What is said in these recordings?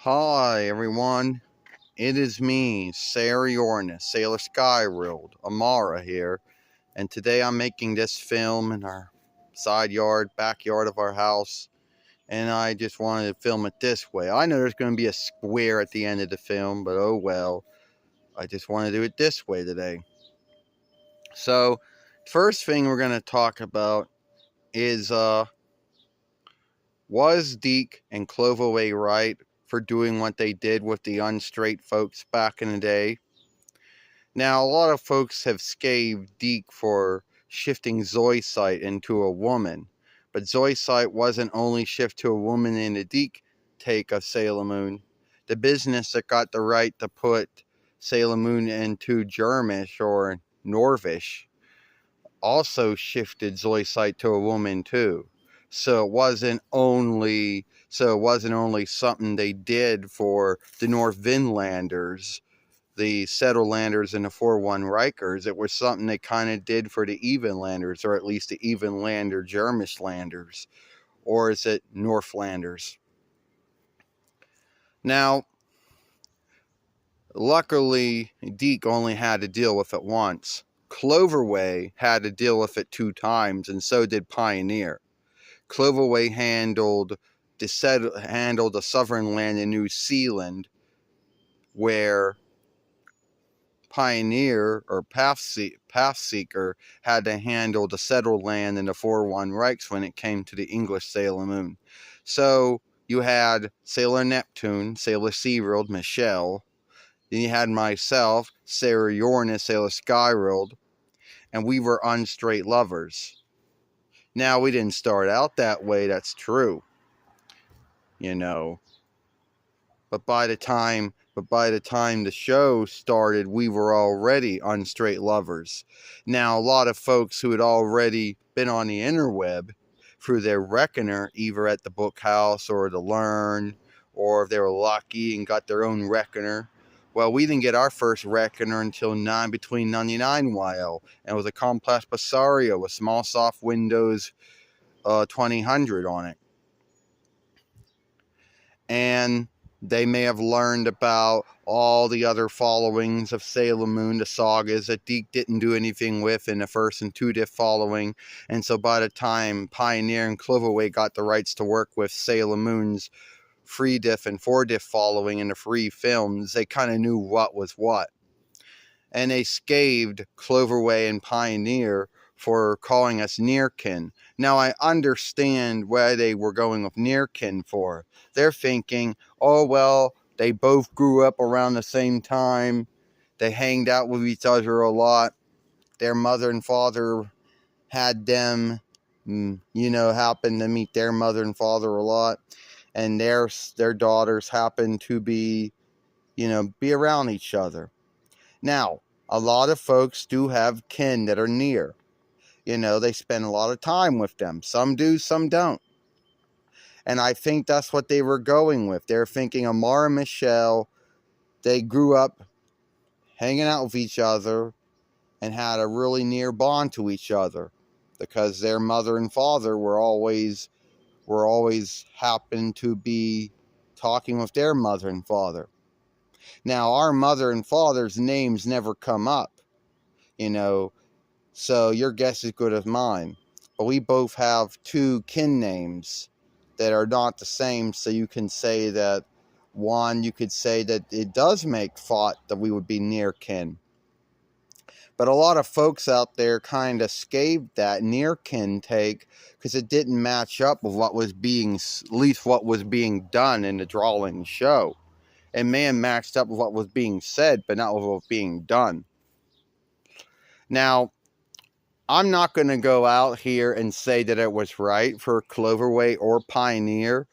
Hi everyone, it is me, Sailor Uranus, Sailor Skyworld, Amara here, and today I'm making this film in our backyard of our house, and I just wanted to film it this way. I know there's going to be a square at the end of the film, but oh well, I just want to do it this way today. So, first thing we're going to talk about is, was Dic and Cloverway right for doing what they did with the Unstright folks back in the day? Now, a lot of folks have scathed Dic for shifting Zoisite into a woman, but Zoisite wasn't only shift to a woman in the Dic take of Sailor Moon. The business that got the right to put Sailor Moon into Germish or Norvish also shifted Zoisite to a woman too. So it wasn't only something they did for the North Vinlanders, the Settllanders and the 4-1 Rikers. It was something they kind of did for the Evenlanders, or at least the Evenlander Germishlanders, or is it Northlanders? Now, luckily, Dic only had to deal with it once. Cloverway had to deal with it 2 times, and so did Pioneer. Cloverway handled the southern land in New Zealand, where Pioneer or Pathseeker had to handle the settled land in the 4-1 Reichs when it came to the English Sailor Moon. So you had Sailor Neptune, Sailor SeaWorld, Michelle. Then you had myself, Sailor Uranus, Sailor Skyworld, and we were unstraight lovers. Now, we didn't start out that way, that's true, you know. But by the time the show started, we were already unstraight lovers. Now, a lot of folks who had already been on the interweb through their reckoner, either at the book house or the Learn, or if they were lucky and got their own reckoner. Well, we didn't get our first reckoner until between 99 YL, and it was a complex Passario with small soft Windows 2000 on it. And they may have learned about all the other followings of Sailor Moon, the sagas that Dic didn't do anything with in the first and 2 diff following. And so by the time Pioneer and Cloverway got the rights to work with Sailor Moon's 3 diff and 4 diff following in the 3 films, they kind of knew what was what. And they scathed Cloverway and Pioneer for calling us nearkin. Now, I understand why they were going with nearkin for. They're thinking, oh, well, they both grew up around the same time. They hanged out with each other a lot. Their mother and father had them, happened to meet their mother and father a lot. And their daughters happened to be around each other. Now, a lot of folks do have kin that are near. They spend a lot of time with them. Some do, some don't. And I think that's what they were going with. They're thinking Amara and Michelle, they grew up hanging out with each other and had a really near bond to each other because their mother and father were always happened to be talking with their mother and father. Now, our mother and father's names never come up, so your guess is good as mine. But we both have 2 kin names that are not the same, so you can say that you could say that it does make thought that we would be near kin. But a lot of folks out there kind of scathed that near kin take because it didn't match up with what was being done in the drawing show. It may have matched up with what was being said, but not with what was being done. Now, I'm not going to go out here and say that it was right for Cloverway or Pioneer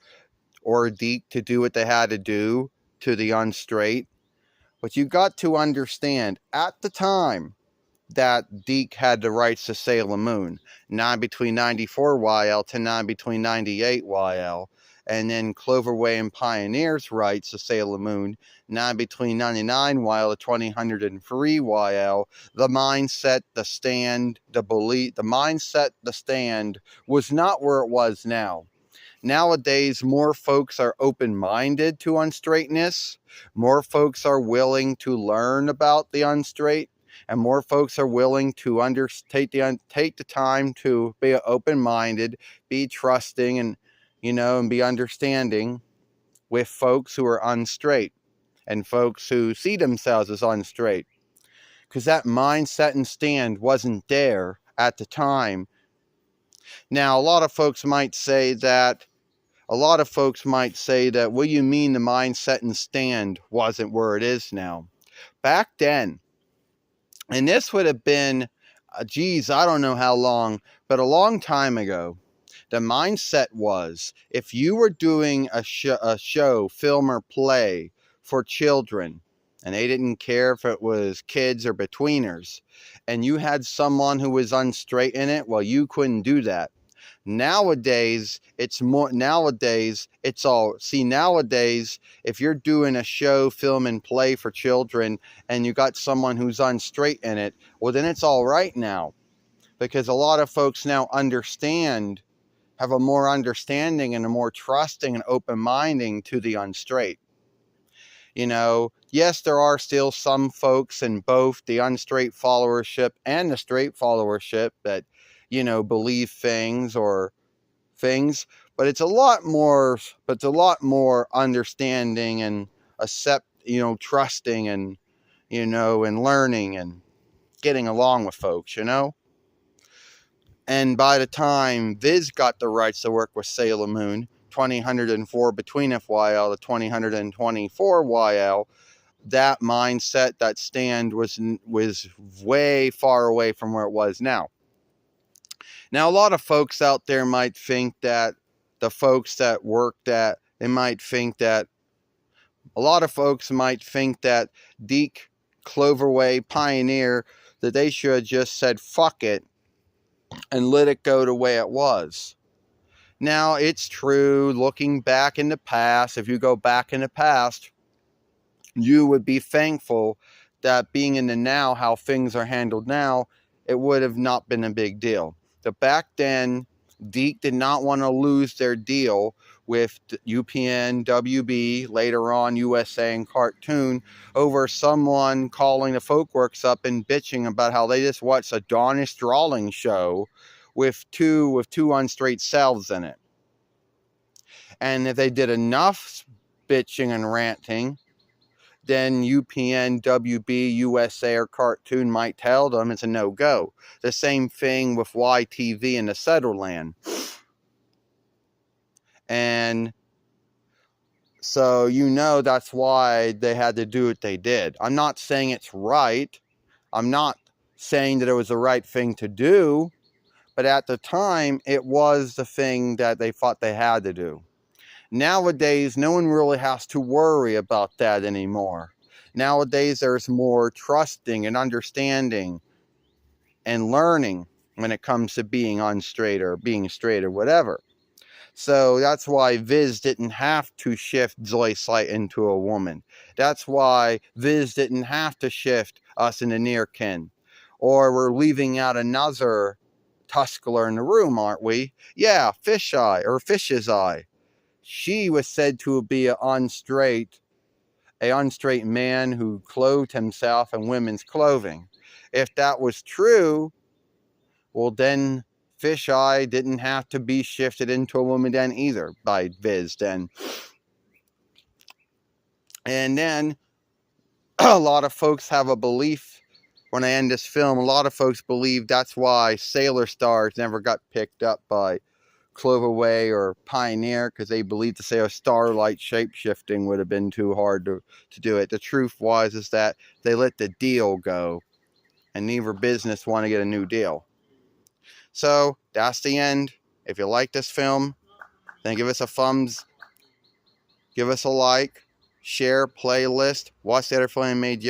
or Dic to do what they had to do to the Unstraight. But you got to understand, at the time that Dic had the rights to Sailor Moon, between 94 YL to between 98 YL, and then Cloverway and Pioneer's rights to Sailor Moon, between 99 YL to 2003 YL, the mindset, the stand, the belief, the mindset, the stand was not where it was now. Nowadays, more folks are open-minded to unstraightness. More folks are willing to learn about the unstraight, and more folks are willing to take the time to be open-minded, be trusting, and and be understanding with folks who are unstraight and folks who see themselves as unstraight, because that mindset and stand wasn't there at the time. Now, a lot of folks might say that, well, you mean the mindset and stand wasn't where it is now? Back then, and this would have been, geez, I don't know how long, but a long time ago, the mindset was, if you were doing a show, film, or play for children, and they didn't care if it was kids or betweeners, and you had someone who was unstraight in it, well, you couldn't do that. Nowadays, it's more. Nowadays, if you're doing a show, film, and play for children, and you got someone who's unstraight in it, well, then it's all right now, because a lot of folks now have a more understanding and a more trusting and open-minding to the unstraight. Yes, there are still some folks in both the unstraight followership and the straight followership that, believe things, but it's a lot more understanding and trusting and, and learning and getting along with folks, And by the time Viz got the rights to work with Sailor Moon, 2004 between FYL to 2024 YL, that mindset, that stand was way far away from where it was now. Now, a lot of folks out there might think that a lot of folks might think that Dic, Cloverway, Pioneer, that they should have just said fuck it and let it go the way it was. Now, it's true, looking back in the past, if you go back in the past, you would be thankful that being in the now, how things are handled now, it would have not been a big deal. But back then, Dic did not want to lose their deal with UPN, WB, later on USA and Cartoon, over someone calling the Folkworks up and bitching about how they just watched a Dawnish Drawling show with two unstraight selves in it. And if they did enough bitching and ranting, then UPN, WB, USA, or Cartoon might tell them it's a no-go. The same thing with YTV in the Setterland. And so that's why they had to do what they did. I'm not saying it's right. I'm not saying that it was the right thing to do. But at the time, it was the thing that they thought they had to do. Nowadays, no one really has to worry about that anymore. Nowadays, there's more trusting and understanding and learning when it comes to being unstraight or being straight or whatever. So that's why Viz didn't have to shift Zoe Slight into a woman. That's why Viz didn't have to shift us into Nearkin. Or we're leaving out another Tuskler in the room, aren't we? Yeah, Fish's Eye. She was said to be an unstraight man who clothed himself in women's clothing. If that was true, well, then Fish Eye didn't have to be shifted into a woman then either by Viz then. And then a lot of folks have a belief, when I end this film, a lot of folks believe that's why Sailor Stars never got picked up by Cloverway or Pioneer, because they believed to say a starlight shape-shifting would have been too hard to do it. The truth is that they let the deal go, and neither business want to get a new deal. So that's the end. If you like this film, then give us a thumbs, give us a like, share, playlist, watch the other film I made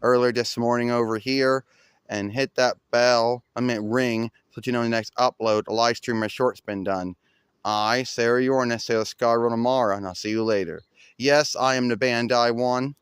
earlier this morning over here, and hit that ring, so that you know the next upload, a live stream, or short's been done. I, Sarah Uranus, say Scar tomorrow, and I'll see you later. Yes, I am the Bandai one.